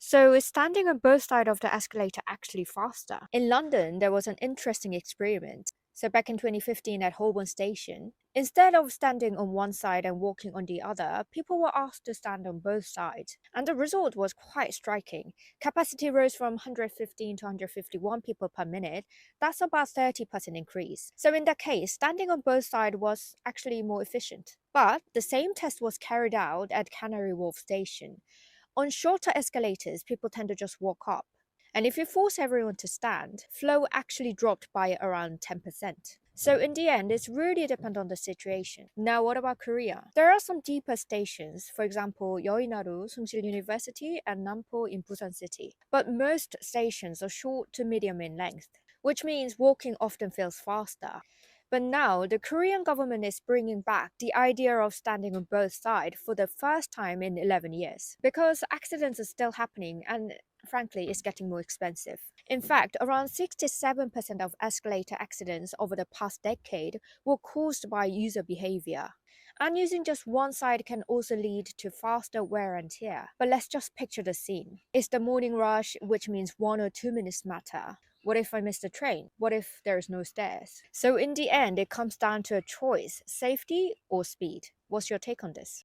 So is standing on both sides of the escalator actually faster? In London, there was an interesting experiment. So back in 2015 at Holborn Station, instead of standing on one side and walking on the other, people were asked to stand on both sides. And the result was quite striking. Capacity rose from 115 to 151 people per minute. That's about 30% increase. So in that case, standing on both sides was actually more efficient. But the same test was carried out at Canary Wharf Station. On shorter escalators, people tend to just walk up. And if you force everyone to stand, flow actually dropped by around 10%. So in the end, it's really depend on the situation. Now, what about Korea? There are some deeper stations, for example, Yoinaru, Sungsil University, and Nampo in Busan City. But most stations are short to medium in length, which means walking often feels faster. But now, the Korean government is bringing back the idea of standing on both sides for the first time in 11 years because accidents are still happening and frankly, it's getting more expensive. In fact, around 67% of escalator accidents over the past decade were caused by user behavior. And using just one side can also lead to faster wear and tear. But let's just picture the scene. It's the morning rush, which means 1 or 2 minutes matter. What if I miss the train? What if there's no stairs? So in the end, it comes down to a choice, safety or speed. What's your take on this?